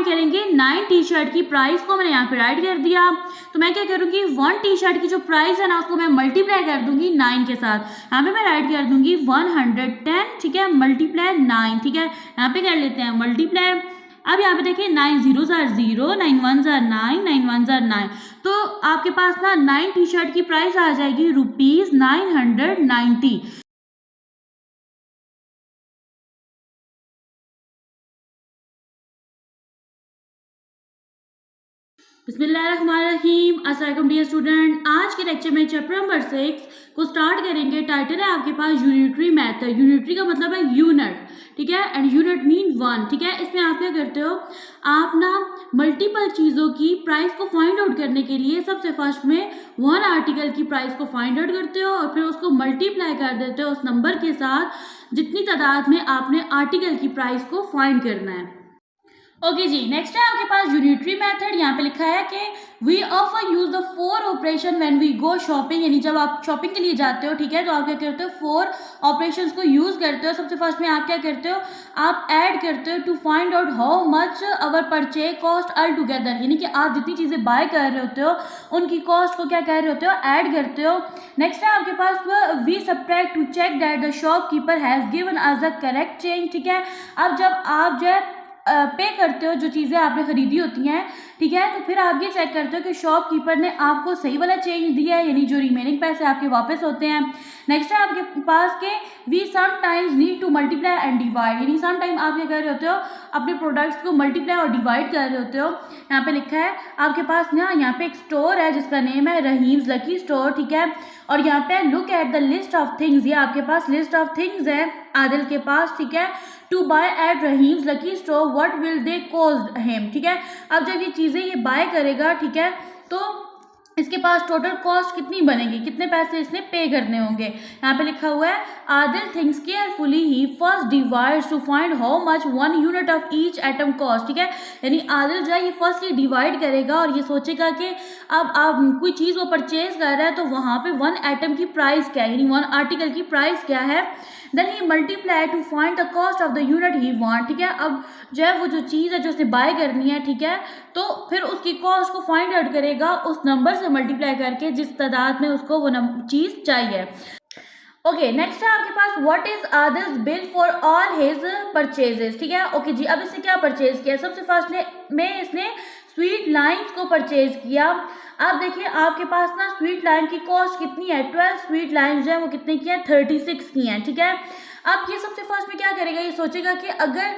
Find करेंगे 9 T shirt की price को मैंने यहाँ पे राइट कर दिया। तो मैं क्या करूँगी 1 टी शर्ट की जो प्राइस है ना उसको मैं मल्टीप्लाई कर दूंगी 9 के साथ। यहाँ पे मैं राइट कर दूंगी 110, ठीक है, मल्टीप्लाई 9, ठीक है। यहाँ पे कर लेते हैं मल्टीप्लाई। अब यहाँ पे देखिए 9 zeros are 0, 9 ones are 9, 9 ones are 9। तो आपके पास ना 9 टी शर्ट की प्राइस आ जाएगी ₹990। बिस्मिल्लाहिर्रहमानिर्रहीम। अस्सलाम वालेकुम डियर स्टूडेंट। आज के लेक्चर में चैप्टर नंबर 6 को स्टार्ट करेंगे। टाइटल है आपके पास यूनिटरी मेथड। यूनिटरी का मतलब है यूनिट, ठीक है, एंड यूनिट मीन 1, ठीक है। इसमें आप क्या करते हो, आप ना मल्टीपल चीज़ों की प्राइस को फाइंड आउट करने के लिए सबसे फर्स्ट में 1 आर्टिकल की प्राइस को फाइंड आउट करते हो और फिर उसको मल्टीप्लाई कर देते हो उस नंबर के साथ जितनी तादाद में आपने आर्टिकल की प्राइस को फाइंड करना है। ओके जी, नेक्स्ट है आपके पास यूनिटरी मेथड। यहाँ पे लिखा है कि we often use the 4 operation when we go shopping, यानी जब आप शॉपिंग के लिए जाते हो, ठीक है, तो आप क्या करते हो 4 ऑपरेशंस को यूज करते हो। सबसे फर्स्ट में आप क्या करते हो, आप ऐड करते हो to find out how much our purchase cost all together, यानी कि आप जितनी चीज़ें बाय कर रहे होते हो उनकी कॉस्ट को क्या कर रहे होते हो, ऐड करते हो। नेक्स्ट है आपके पास we subtract to check that the shopkeeper has given us the correct change, ठीक है। अब जब आप जो है पे करते हो जो चीज़ें आपने खरीदी होती हैं, ठीक है, तो फिर आप ये चेक करते हो कि शॉपकीपर ने आपको सही वाला चेंज दिया है, यानी जो रिमेनिंग पैसे आपके वापस होते हैं। नेक्स्ट है आपके पास के we sometimes need to multiply and divide, यानी समटाइम आप क्या कर रहे होते हो, अपने प्रोडक्ट्स को मल्टीप्लाई और डिवाइड कर रहे होते हो। यहाँ पे लिखा है आपके पास ना, यहाँ पे एक स्टोर है जिसका नेम है रहीम्स लकी स्टोर, ठीक है, और यहाँ पे look at the list of things, ये आपके पास लिस्ट ऑफ थिंग्स है आदिल के पास, ठीक है, to buy eight Rahim's lucky store what will they cost him, ठीक है। अब जब ये चीज़ें ये बाय करेगा, ठीक है, तो इसके पास टोटल कॉस्ट कितनी बनेगी, कितने पैसे इसने पे करने होंगे। यहाँ पे लिखा हुआ है Adil thinks carefully he first divides to find how much 1 unit of each item cost, ठीक है, यानी आदिल जो है ये फर्स्टली डिवाइड करेगा और ये सोचेगा कि अब आप कोई चीज़ वो परचेज कर रहा है तो वहाँ पे 1 आइटम की प्राइस क्या है, यानी 1 आर्टिकल की प्राइस क्या है। Then he multiply to find the cost of the unit he want, ठीक है। अब जो है वो जो चीज़ है जो उसने बाय करनी है, ठीक है, तो फिर उसकी कॉस्ट को फाइंड आउट करेगा उस नंबर से मल्टीप्लाई करके जिस तादाद में उसको वो चीज़ चाहिए। ओके, नेक्स्ट है आपके पास what is Adil's bill for all his purchases, ठीक है। ओके जी, अब इसने क्या परचेज किया, सबसे फर्स्ट में इसने स्वीट लाइम्स को परचेज किया। अब देखिए आपके पास ना स्वीट लाइम की कॉस्ट कितनी है, 12 स्वीट लाइम्स जो है वो कितने की है, 36 की हैं, ठीक है। अब ये सबसे फर्स्ट में क्या करेगा, ये सोचेगा कि अगर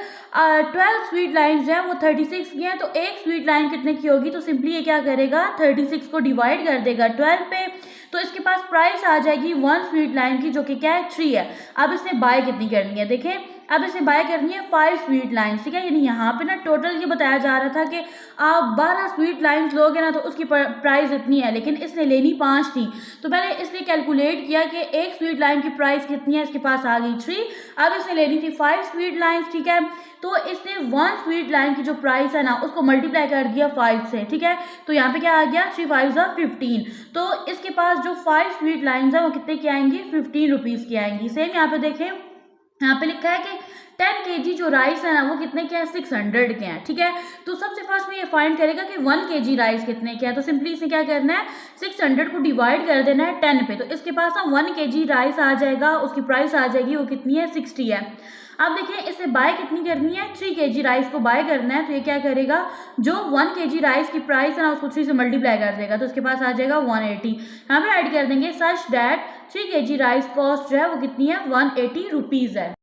12 स्वीट लाइम्स जो है वो 36 की हैं तो एक स्वीट लाइन कितने की होगी, तो सिंपली ये क्या करेगा 36 को डिवाइड कर देगा 12 पे, तो इसके पास प्राइस आ जाएगी 1 स्वीट लाइन की जो कि क्या है 3 है। अब इसने बाय कितनी करनी है, देखें अब इसे बाय करनी है 5 स्वीट लाइन्स, ठीक है, यानी यहाँ पे ना टोटल ये बताया जा रहा था कि आप 12 स्वीट लाइन्स लोगे ना तो उसकी प्राइस इतनी है, लेकिन इसने लेनी 5 थी, तो पहले इसने कैलकुलेट किया कि एक स्वीट लाइन की प्राइस कितनी है, इसके पास आ गई 3। अब इसने लेनी थी 5 स्वीट लाइन्स, ठीक है, तो इसने 1 स्वीट लाइन की जो प्राइस है ना उसको मल्टीप्लाई कर दिया 5 से, ठीक है, तो यहाँ पे क्या आ गया 3 5 15, तो इसके पास जो 5 स्वीट लाइन्स है वो कितने की आएंगी, 15 रुपीज़ की आएंगी। सेम यहाँ पे देखें, यहाँ पे लिखा है कि 10 kg जो राइस है ना वो कितने के हैं, 600 के हैं, ठीक है। तो सबसे फर्स्ट में ये फाइंड करेगा कि 1 kg राइस कितने के हैं, तो सिंपली इसे क्या करना है 600 को डिवाइड कर देना है 10 पे, तो इसके पास ना 1 kg राइस आ जाएगा, उसकी प्राइस आ जाएगी वो कितनी है 60 है। अब देखिए इसे बाय कितनी करनी है, 3 kg राइस को बाय करना है, तो ये क्या करेगा जो 1 kg राइस की प्राइस है ना उसको 3 से मल्टीप्लाई कर देगा, तो इसके पास आ जाएगा 180। यहाँ पे ऐड कर देंगे such that 3 kg rice cost जो है वो कितनी है 180 रुपीज़ है।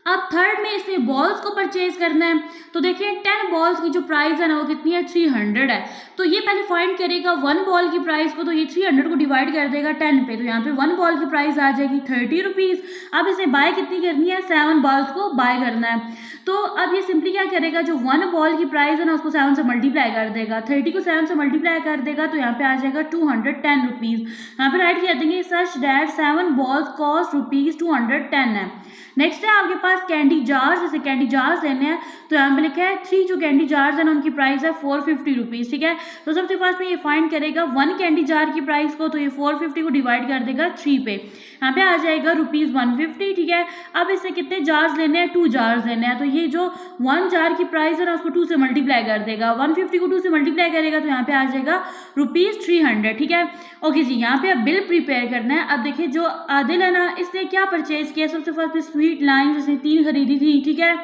अब थर्ड में इसमें बॉल्स को परचेज करना है, तो देखिए 10 बॉल्स की जो प्राइस है ना वो कितनी है 300 है, तो ये पहले फाइंड करेगा 1 बॉल की प्राइस को, तो ये 300 को डिवाइड कर देगा 10 पे, तो यहाँ पे 1 बॉल की प्राइस आ जाएगी 30 रुपीज़। अब इसे बाय कितनी करनी है, 7 बॉल्स को बाय करना है, तो अब ये सिंपली क्या करेगा जो 1 बॉल की प्राइस है ना उसको 7 से मल्टीप्लाई कर देगा, 30 को 7 से मल्टीप्लाई कर देगा, तो यहाँ पे आ जाएगा 210 रुपीज़। यहाँ पे राइट कर देंगे सच दैट 7 बॉल्स कॉस्ट ₹210 है। नेक्स्ट है आपके पास कैंडी जार्स, जैसे कैंडी जार्स लेने हैं, तो यहाँ पे लिखा है 3 जो कैंडी जार्स है ना उनकी प्राइस है 450 रुपीज़, ठीक है, तो सबसे फर्स्ट में ये फाइंड करेगा 1 कैंडी जार की प्राइस को, तो ये 450 को डिवाइड कर देगा 3 पे, यहाँ पे आ जाएगा ₹150, ठीक है। अब इससे कितने जार्स लेने हैं, 2 जार्स लेने हैं, तो ये जो 1 जार की प्राइस है ना उसको 2 से मल्टीप्लाई कर देगा, 150 को 2 से मल्टीप्लाई करेगा तो यहाँ पे आ जाएगा ₹300, ठीक है। ओके जी, यहाँ पे अब बिल प्रिपेयर करना है। अब देखिए जो आदिल है ना, इसने क्या परचेज किया, सबसे फर्स्ट में स्वीट लाइम जिसने 3 खरीदी थी, ठीक है,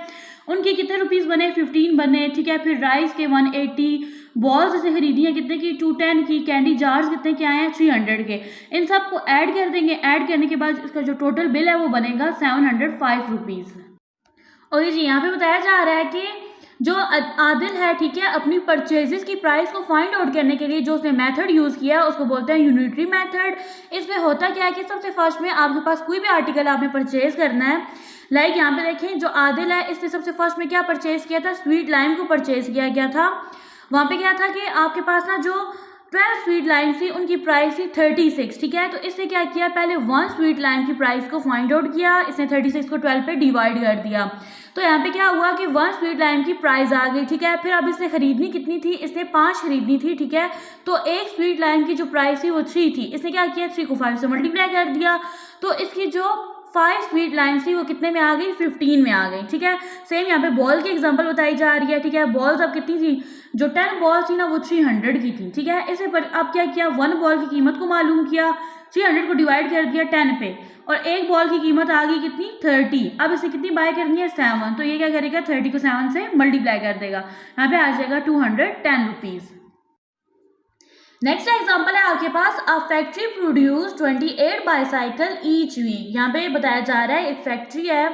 उनके कितने रुपीस बने, 15 बने, ठीक है। फिर राइस के 180, बॉल्स जैसे खरीदी है कितने की, 210 की, कैंडी जार्स कितने के आए हैं, 300 के। इन सबको ऐड कर देंगे, ऐड करने के बाद इसका जो टोटल बिल है वो बनेगा 705 रुपीज़। और जी यहाँ पे बताया जा रहा है कि जो आदिल है, ठीक है, अपनी परचेजेस की प्राइस को फाइंड आउट करने के लिए जो उसने मेथड यूज़ किया उसको बोलते हैं यूनिटरी मेथड। इसमें होता क्या है कि सबसे फर्स्ट में आपके पास कोई भी आर्टिकल आपने परचेज करना है, लाइक यहाँ पे देखें जो आदिल है इसने सबसे फर्स्ट में क्या परचेज किया था, स्वीट लाइम को परचेज किया गया था। वहाँ पे क्या था कि आपके पास ना जो 12 स्वीट लाइम थी उनकी प्राइस थी 36, ठीक है। तो इसने क्या किया, पहले 1 स्वीट लाइम की प्राइस को फाइंड आउट किया, इसने 36 को 12 पे डिवाइड कर दिया। तो यहाँ पे क्या हुआ कि 1 स्वीट लाइम की प्राइस आ गई, ठीक है। फिर अब इसने खरीदनी कितनी थी, इसने 5 खरीदनी थी, ठीक है। तो एक स्वीट लाइम की जो प्राइस थी वो 3 थी, इसने क्या किया 3 को 5 से मल्टीप्लाई कर दिया। तो इसकी जो 5 स्वीट लाइन्स थी वो कितने में आ गई, 15 में आ गई, ठीक है। सेम यहाँ पे बॉल की एग्जांपल बताई जा रही है, ठीक है। बॉल्स अब कितनी थी, जो 10 बॉल्स थी ना वो 300 की थी, ठीक है। इसे पर अब क्या किया, 1 बॉल की कीमत को मालूम किया, 300 को डिवाइड कर दिया 10 पे, और एक बॉल की कीमत आ गई कितनी, 30। अब इसे कितनी बाय करनी है, 7। तो ये क्या करेगा, 30 को 7 से मल्टीप्लाई कर देगा, यहाँ पे आ जाएगा 210 रुपीज़। नेक्स्ट एग्जांपल है आपके पास, a factory produce 28 bicycle each week. यहाँ पे बताया जा रहा है एक फैक्ट्री है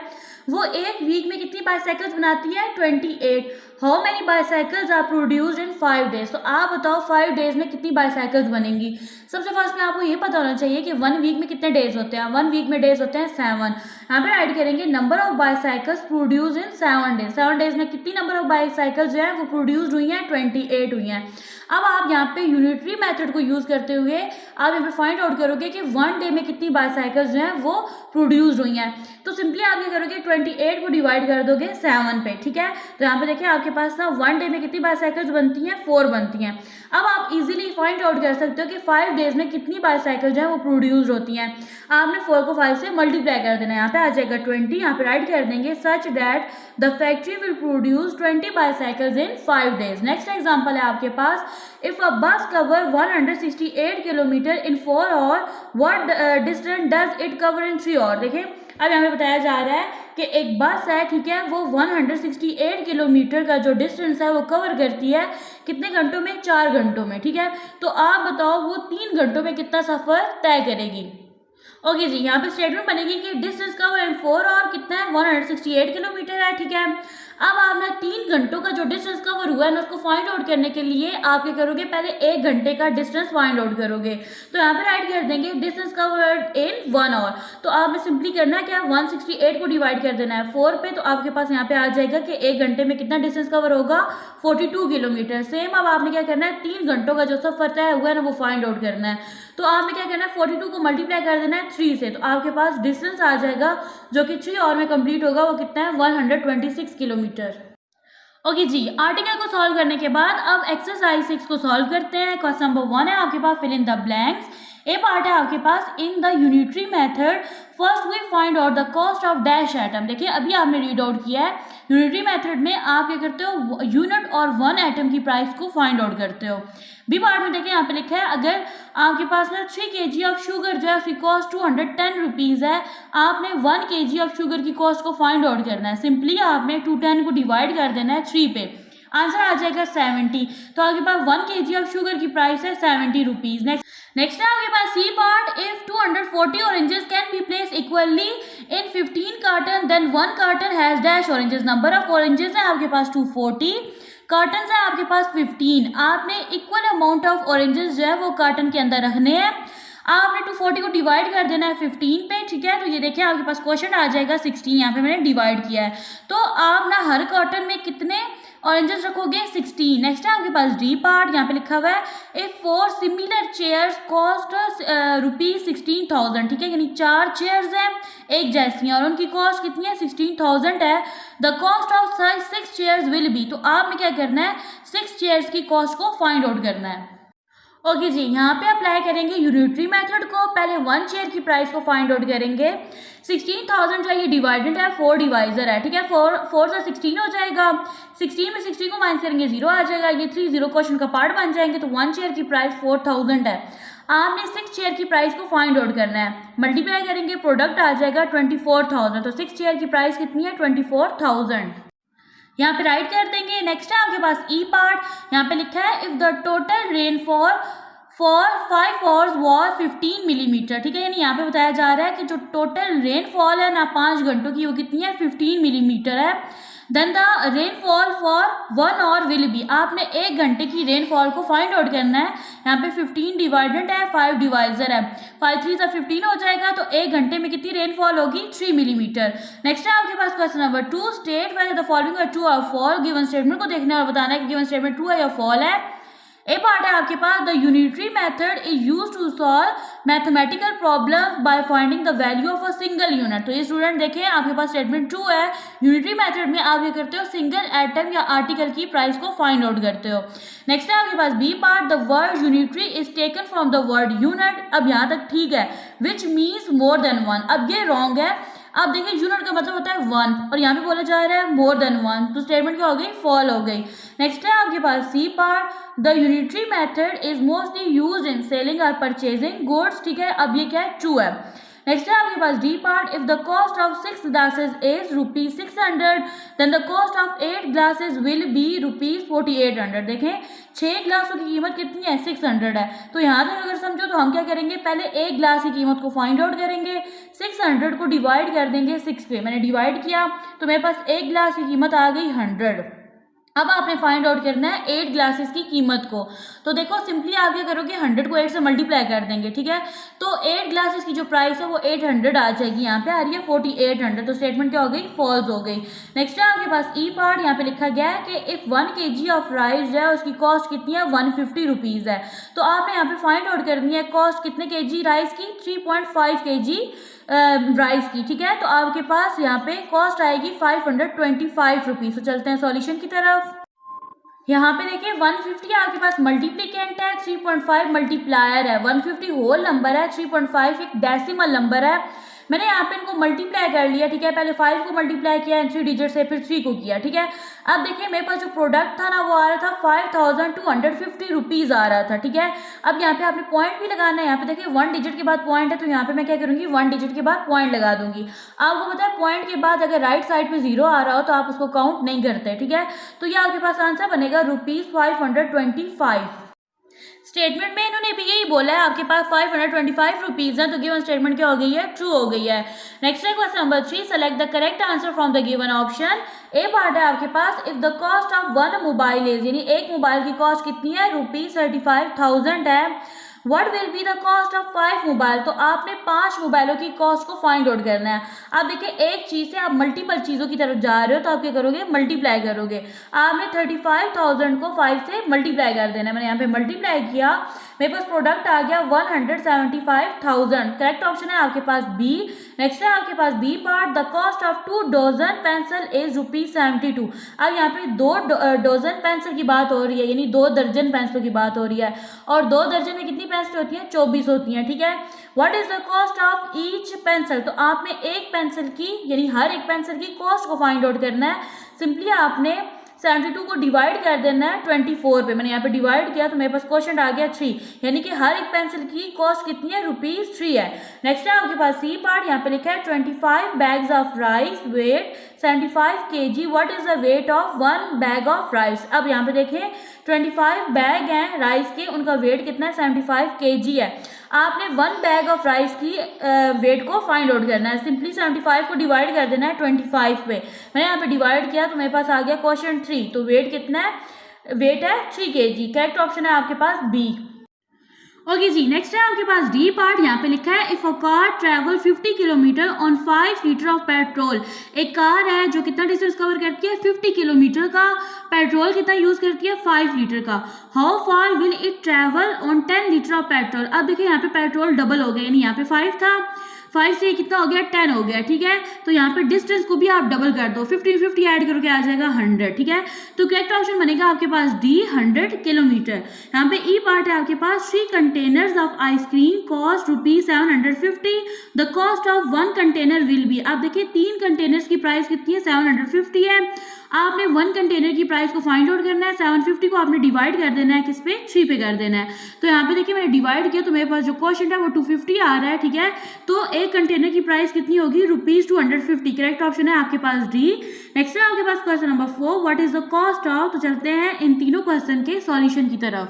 वो एक वीक में कितनी बाईसाइकिल्स बनाती है, 28। How many bicycles are produced in 5 days. तो आप बताओ 5 डेज में कितनी बाईसाइकिल्स बनेंगी। सबसे फर्स्ट में आपको ये पता होना चाहिए कि 1 वीक में कितने डेज होते हैं, 1 वीक में डेज होते हैं 7। यहाँ पे ऐड करेंगे number of bicycles produce in 7 days. 7 days में कितनी नंबर ऑफ बाईसाइकिल्स जो है वो प्रोड्यूस्ड हुई हैं, 28 हुई हैं। अब आप यहाँ पे यूनिटरी मेथड को यूज करते हुए आप यहाँ पे फाइंड आउट करोगे कि 1 डे में कितनी बाईसाइकिल्स जो हैं वो प्रोड्यूस्ड हुई हैं। तो सिंपली आप क्या करोगे, 28 को डिवाइड कर दोगे 7 पे, ठीक है। तो यहाँ पे देखिए आपके पास ना 1 डे में कितनी बाईसाइकिल्स बनती हैं, 4 बनती हैं। अब आप इजीली फाइंड आउट कर सकते हो कि 5 डेज में कितनी बाईसाइकिल जो है वो प्रोड्यूस्ड होती हैं। आपने 4 को 5 से मल्टीप्लाई कर देना है, यहाँ पे आ जाएगा 20, यहाँ पे राइट कर देंगे such that the factory will produce 20 bicycles in 5 days. Next example है आपके पास, if a bus cover 168 kilometre in 4 hour, what distance does it cover in 3 hour. देखिए अब यहाँ पे बताया जा रहा है कि एक बस है, ठीक है, वो 168 किलोमीटर का जो डिस्टेंस है वो कवर करती है कितने घंटों में, 4 घंटों में, ठीक है। तो आप बताओ वो 3 घंटों में कितना सफर तय करेगी। ओके जी, यहाँ पे स्टेटमेंट बनेगी कि डिस्टेंस कवर इन 4 आवर कितना है, 168 किलोमीटर है, ठीक है। अब आपने 3 घंटों का जो डिस्टेंस कवर हुआ है ना उसको फाइंड आउट करने के लिए आप क्या करोगे, पहले 1 घंटे का डिस्टेंस फाइंड आउट करोगे। तो यहाँ पे राइट कर देंगे डिस्टेंस कवर्ड इन 1 आवर। तो आपने सिंपली करना है क्या, 168 को डिवाइड कर देना है 4 पे, तो आपके पास यहाँ पे आ जाएगा कि 1 घंटे में कितना डिस्टेंस कवर होगा, 42 किलोमीटर। सेम अब आपने क्या करना है, 3 घंटों का जो सफर तय हुआ है ना वो फाइंड आउट करना है। तो आपने क्या करना है, 42 को मल्टीप्लाई कर देना है 3 से, तो आपके पास डिस्टेंस आ जाएगा जो कि 3 आवर में कंप्लीट होगा, वो कितना है, 126 किलोमीटर। ओके जी, आर्टिकल को सॉल्व करने के बाद अब एक्सरसाइज 6 को सॉल्व करते हैं। क्वेश्चन नंबर 1 है आपके पास, fill in the blanks. A part है आपके पास, in the unitary method first we find out the cost of dash atom. देखिए अभी आपने रीड आउट किया है, यूनिटरी मेथड में आप क्या करते हो, यूनिट और 1 एटम की प्राइस को फाइंड आउट करते हो। बी पार्ट में देखिए यहाँ पे लिखा है, अगर आपके पास ना 3 kg ऑफ शुगर जो है उसकी कॉस्ट 210 रुपीज़ है, आपने 1 kg ऑफ शुगर की कॉस्ट को फाइंड आउट करना है। सिंपली आपने 210 को डिवाइड कर देना है 3 पे, आंसर आ जाएगा 70। तो आपके पास 1 kg ऑफ शुगर की प्राइस है 70 रुपीज़। नेक्स्ट है आपके पास C part, if 240 oranges can be place equally in 15 carton then 1 carton has dash oranges. Number of oranges है आपके पास 240, कार्टन है आपके पास 15। आपने इक्वल अमाउंट ऑफ ऑरेंजेस जो है वो कार्टन के अंदर रखने हैं। आपने 240 को डिवाइड कर देना है 15 पे, ठीक है। तो ये देखिए आपके पास क्वेश्चन आ जाएगा 16, यहाँ पे मैंने डिवाइड किया है। तो आप ना हर कार्टन में कितने ऑरेंजेस रखोगे, 16। नेक्स्ट है आपके पास डी पार्ट, यहाँ पे लिखा हुआ है, इफ 4 सिमिलर चेयर्स कॉस्ट ₹16,000, ठीक है, यानी 4 चेयर्स हैं एक जैसी हैं और उनकी कॉस्ट कितनी है, 16,000 है। The cost of such 6 chairs will be. तो आपने क्या करना है, 6 चेयर्स की कॉस्ट को फाइंड आउट करना है। ओके जी, यहाँ पे अप्लाई करेंगे यूनिटरी मेथड को। पहले 1 शेयर की प्राइस को फाइंड आउट करेंगे। 16,000 जो है ये डिवाइडेड है, 4 डिवाइजर है, ठीक है। 4 से 16 हो जाएगा, 16 में 16 को माइनस करेंगे 0 आ जाएगा, ये 3 0 क्वेश्चन का पार्ट बन जाएंगे। तो 1 शेयर की प्राइस 4,000 है। आपने 6 शेयर की प्राइस को फाइंड आउट करना है, मल्टीप्लाई करेंगे, प्रोडक्ट आ जाएगा 24,000। तो 6 शेयर की प्राइस कितनी है, 24,000। यहाँ पे राइट कर देंगे। नेक्स्ट है आपके पास ई पार्ट। यहाँ पे लिखा है if the total rainfall for 5 hours was 15 millimetre, ठीक है। यानी यहाँ पे बताया जा रहा है कि जो टोटल रेनफॉल है ना 5 घंटों की, वो कितनी है, 15 मिलीमीटर है। Then the rainfall for 1 hour will be, आपने 1 घंटे की रेनफॉल को फाइंड आउट करना है। यहाँ पे 15 डिवाइडेड है, 5 डिवाइजर है, 5 3 से 15 हो जाएगा। तो 1 घंटे में कितनी रेनफॉल होगी, 3 मिलीमीटर। नेक्स्ट है आपके पास question number 2, state whether the following are true और फॉल्स। गिवन स्टेटमेंट को देखना है और बताना है कि गिवन स्टेटमेंट ट्रू है या फॉल है। ए पार्ट है आपके पास, the unitary method is used to solve mathematical problems by finding the value of a single unit. तो ये स्टूडेंट देखें, आपके पास स्टेटमेंट ट्रू है। यूनिटरी मेथड में आप ये करते हो, सिंगल एटम या आर्टिकल की प्राइस को फाइंड आउट करते हो। नेक्स्ट है आपके पास B part, the word unitary is taken from the word unit. अब यहाँ तक ठीक है, विच मीन्स मोर देन 1। अब ये रॉन्ग है। अब देखिए यूनिट का मतलब होता है 1 और यहाँ पे बोला जा रहा है मोर देन 1, तो स्टेटमेंट क्या हो गई, फॉल हो गई। नेक्स्ट है आपके पास C part, the unitary method is mostly used in selling और परचेजिंग गुड्स, ठीक है। अब ये क्या है, ट्रू है। नेक्स्ट है आपके पास D part, if the cost of 6 glasses is ₹600 then the cost of 8 glasses will be ₹4800। देखें 6 ग्लासों की कीमत कितनी है, 600 है। तो यहाँ तक अगर समझो तो हम क्या करेंगे, पहले 1 ग्लास की कीमत को फाइंड आउट करेंगे, 600 को डिवाइड कर देंगे 6 पे। मैंने डिवाइड किया तो मेरे पास 1 ग्लास की कीमत आ गई 100। अब आपने फाइंड आउट करना है 8 ग्लासेस की कीमत को। तो देखो सिंपली आप क्या करोगे, 100 को 8 से मल्टीप्लाई कर देंगे, ठीक है। तो 8 ग्लासेस की जो प्राइस है वो 800 आ जाएगी, यहाँ पे आ रही है 4800। तो स्टेटमेंट क्या हो गई, फॉल्स हो गई। नेक्स्ट है आपके पास ई पार्ट, यहाँ पे लिखा गया है कि इफ 1 kg ऑफ राइस है उसकी कॉस्ट कितनी है, 150 रुपीज़ है। तो आपने यहाँ पे फाइंड आउट करनी है कॉस्ट कितने kg राइस की, 3.5 kg राइस की, ठीक है। तो आपके पास यहाँ पे कॉस्ट आएगी 525 रुपीज़। तो चलते हैं सॉल्यूशन की तरफ। यहाँ पे देखिए 150 आपके पास मल्टीप्लिकेंट है, 3.5 मल्टीप्लायर है, 150 होल नंबर है, 3.5 एक डेसिमल नंबर है। मैंने यहाँ पे इनको मल्टीप्लाई कर लिया, ठीक है। पहले 5 को मल्टीप्लाई किया 3 डिजिट से, फिर 3 को किया, ठीक है। अब देखिए मेरे पास जो प्रोडक्ट था ना वो आ रहा था 5250 रुपीज़ आ रहा था, ठीक है। अब यहाँ पे आपने पॉइंट भी लगाना है। यहाँ पे देखिए 1 डिजिट के बाद पॉइंट है, तो यहाँ पे मैं क्या करूँगी, 1 डिजिट के बाद पॉइंट लगा दूंगी। आपको पता है पॉइंट के बाद अगर राइट साइड पे 0 आ रहा हो तो आप उसको काउंट नहीं करते, ठीक है। तो ये आपके पास आंसर बनेगा ₹525। स्टेटमेंट में इन्होंने भी यही बोला है, आपके पास 525 रुपीज़ है। तो गिवन स्टेटमेंट क्या हो गई है, ट्रू हो गई है। नेक्स्ट है question number 3, select the correct answer from the given option. A part है आपके पास, if the cost of 1 mobile is, यानी एक मोबाइल की कॉस्ट कितनी है, ₹35,000 है। What will be the cost of 5 mobile, तो आपने 5 मोबाइलों की कॉस्ट को फाइंड आउट करना है। आप देखिए एक चीज से आप मल्टीपल चीजों की तरफ जा रहे हो, तो आप क्या करोगे, मल्टीप्लाई करोगे। आपने 35,000 को 5 से मल्टीप्लाई कर देना है। मैंने यहाँ पे मल्टीप्लाई किया, मेरे पास प्रोडक्ट आ गया 175,000। करेक्ट ऑप्शन है आपके पास बी। नेक्स्ट है आपके पास B part, the cost of 2 dozen pencil is ₹72। अब यहाँ पे 2 डजन पेंसिल की बात हो रही है, यानी 2 दर्जन पेंसिलों की बात हो रही है। और 2 दर्जन में कितनी पेंसिल होती हैं, 24 होती हैं, ठीक है। What is the cost of each pencil, तो आपने एक पेंसिल की, यानी हर एक पेंसिल की कॉस्ट को फाइंड आउट करना है। सिंपली आपने 72 को डिवाइड कर देना है 24 पे। मैंने यहाँ पे डिवाइड किया तो मेरे पास क्वेश्चन आ गया 3, यानी कि हर एक पेंसिल की कॉस्ट कितनी है, ₹3 है। नेक्स्ट है आपके पास सी पार्ट, यहाँ पे लिखा है 25 bags of rice weight 75 kg, what is the weight of 1 bag of rice. अब यहाँ पे देखें 25 बैग हैं राइस के, उनका वेट कितना है, 75 kg है। आपने 1 बैग ऑफ राइस की वेट को फाइंड आउट करना है। सिंपली 75 को डिवाइड कर देना है 25 पे। मैंने यहाँ पे डिवाइड किया तो मेरे पास आ गया क्वेश्चन 3। तो वेट कितना है, वेट है 3 kg। करेक्ट ऑप्शन है आपके पास बी। ओके जी, नेक्स्ट है आपके पास डी पार्ट, यहाँ पे लिखा है if a car travel 50 kilometre on 5 litre of petrol. एक कार है जो कितना डिस्टेंस कवर करती है, 50 किलोमीटर का। पेट्रोल कितना यूज करती है, 5 लीटर का। How far will it travel on 10 litre of petrol. अब देखिए यहाँ पे पेट्रोल डबल हो गया, यानी यहाँ पे 5 था 5 से कितना हो गया 10 हो गया, ठीक है। तो यहाँ पे डिस्टेंस को भी आप डबल कर दो, 50 ऐड करोगे आ जाएगा 100, ठीक है। तो करेक्ट ऑप्शन बनेगा आपके पास डी 100 किलोमीटर। यहाँ पे ई पार्ट है आपके पास 3 containers of ice cream cost ₹750, the cost of 1 container will be. आप देखिए 3 कंटेनर्स की प्राइस कितनी है 750 है। आपने 1 कंटेनर की प्राइस को फाइंड आउट करना है, 750 को आपने डिवाइड कर देना है, किस पे 3 पे कर देना है। तो यहाँ पे देखिए मैंने डिवाइड किया तो मेरे पास जो क्वेश्चन है वो 250 आ रहा है, ठीक है। तो एक कंटेनर की प्राइस कितनी होगी ₹250। करेक्ट ऑप्शन है आपके पास डी। नेक्स्ट है आपके पास question number 4, what is the cost of. तो चलते हैं इन तीनों क्वेश्चन के सॉल्यूशन की तरफ।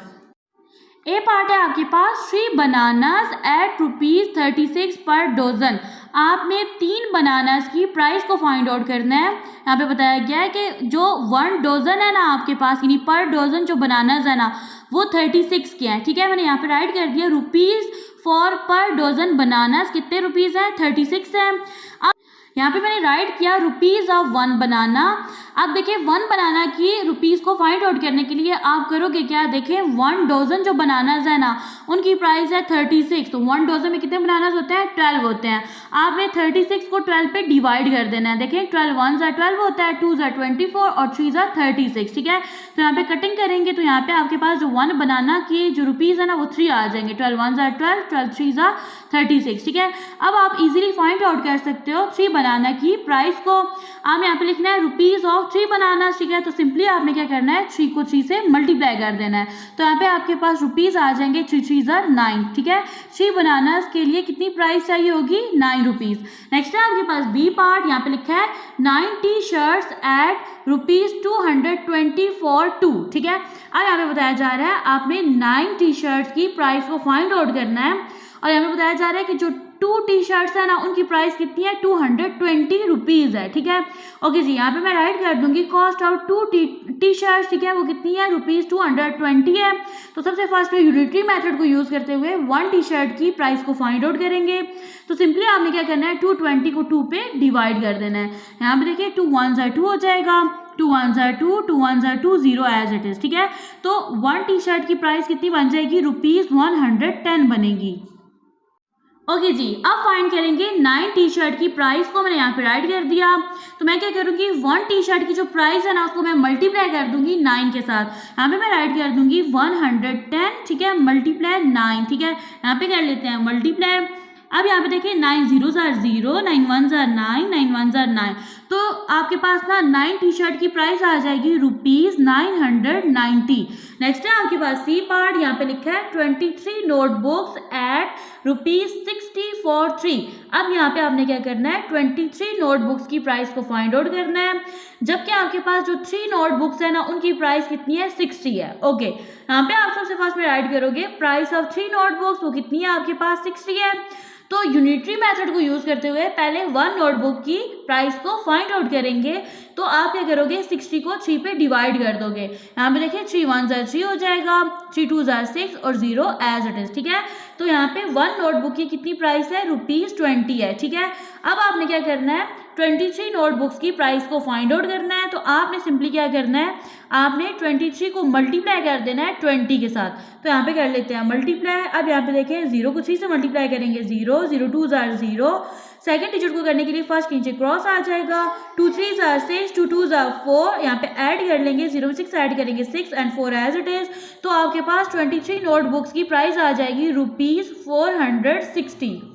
ए पार्ट है आपके पास 3 बनानास एट ₹36 पर डोजन। आपने 3 बनानास की प्राइस को फाइंड आउट करना है। यहाँ पे बताया गया है कि जो 1 डोजन है ना आपके पास, यानी पर डोजन जो बनानास है ना वो 36 के हैं, ठीक है। मैंने यहाँ पे राइट कर दिया रुपीज फॉर पर डोजन बनानास कितने रुपीज है 36 है। अब यहाँ पे मैंने राइट किया रुपीज ऑफ 1 बनाना। अब देखिए 1 बनाना की रुपीज को फाइंड आउट करने के लिए आप करोगे क्या, देखिए 1 डोजन जो बनानास है ना उनकी प्राइस है 36। तो 1 डोजन में कितने बनानास होते हैं 12 होते हैं। आपने 36 को 12 पे डिवाइड कर देना है। देखिए 12 1 12 होता है, 2 24 और 3 36, ठीक है। तो यहाँ पे कटिंग करेंगे तो यहाँ पे आपके पास जो 1 बनाना की जो रुपीज है ना वो 3 आ जाएंगे। 12 1 12, 12 3 36, ठीक है। अब आप इजीली फाइंड आउट कर सकते हो 3 बनाना की प्राइस को। आपने यहाँ पे लिखना है रुपीज ऑफ 3 बनाना, ठीक है। तो सिंपली आपने क्या करना है 3 को 3 से मल्टीप्लाई कर देना है। तो यहाँ पे आपके पास रुपीज आ जाएंगे 3 3 9, ठीक है। 3 बनाना के लिए कितनी प्राइस चाहिए होगी 9 रुपीज। नेक्स्ट है आपके पास बी पार्ट, यहाँ पे लिखा है 9 टी-शर्ट्स एट ₹220 फॉर 2, ठीक है। अब यहाँ पे बताया जा रहा है आपने 9 टी-शर्ट्स की प्राइस को फाइंड आउट करना है और यहाँ पे बताया जा रहा है कि जो 2 टी-शर्ट्स है ना उनकी प्राइस कितनी है 220 रुपीज है, ठीक है। ओके जी, यहाँ पे मैं राइट कर दूंगी कॉस्ट ऑफ 2 टी-शर्ट्स, ठीक है, वो कितनी है ₹220 है। तो सबसे फर्स्ट में यूनिटरी मेथड को यूज करते हुए 1 टी-शर्ट की प्राइस को फाइंड आउट करेंगे। तो सिंपली आपने क्या करना है 220 को 2 पे डिवाइड कर देना है। यहाँ पे देखिए 2 1 2 हो जाएगा, 2 1 2, 2 1 2, 0 एज इट इज, ठीक है। तो 1 टी-शर्ट की प्राइस कितनी बन जाएगी ₹110 बनेगी। ओके जी, अब फाइंड करेंगे 9 टी-शर्ट की प्राइस को। मैंने यहाँ पे राइट कर दिया। तो मैं क्या करूँगी 1 टी-शर्ट की जो प्राइस है ना उसको मैं मल्टीप्लाई कर दूंगी 9 के साथ। यहाँ पे मैं राइट कर दूंगी 110, ठीक है, मल्टीप्लाई 9, ठीक है। यहाँ पे कर लेते हैं मल्टीप्लाई। अब यहाँ पे देखिए 9 0 0, 9 1 9, 9 1 9। तो आपके पास ना 9 टी-शर्ट की प्राइस आ जाएगी ₹990। नेक्स्ट है आपके पास सी पार्ट, यहाँ पे लिखा है 23 नोटबुक्स एट ₹60 फॉर 3। अब यहाँ पे आपने क्या करना है 23 नोटबुक्स की प्राइस को फाइंड आउट करना है, जबकि आपके पास जो 3 नोटबुक्स है ना उनकी प्राइस कितनी है 60 है। ओके, यहाँ पे आप सबसे फर्स्ट में राइट करोगे प्राइस ऑफ 3 नोटबुक्स, वो कितनी है आपके पास 60 है। तो यूनिटरी मेथड को यूज करते हुए पहले 1 नोटबुक की प्राइस को फाइंड आउट करेंगे। तो आप क्या करोगे 60 को 3 पे डिवाइड कर दोगे। यहाँ पे देखिए 3 1 3 हो जाएगा, 3 2 6 और 0 एज इट इज, ठीक है। तो यहाँ पे 1 नोटबुक की कितनी प्राइस है ₹20 है, ठीक है। अब आपने क्या करना है 23 नोटबुक्स की प्राइस को फाइंड आउट करना है। तो आपने सिंपली क्या करना है आपने 23 को मल्टीप्लाई कर देना है 20 के साथ। तो यहाँ पे कर लेते हैं मल्टीप्लाई। अब यहाँ पे देखें 0 को 3 से मल्टीप्लाई करेंगे 0 0 2 0। सेकंड डिजिट को करने के लिए फर्स्ट के नीचे क्रॉस आ जाएगा, 2 3 6, 2 2 4। यहाँ पे ऐड कर लेंगे 0 6 ऐड करेंगे 6 एंड 4 एज इट इज। तो आपके पास 23 नोटबुक्स की प्राइस आ जाएगी ₹460।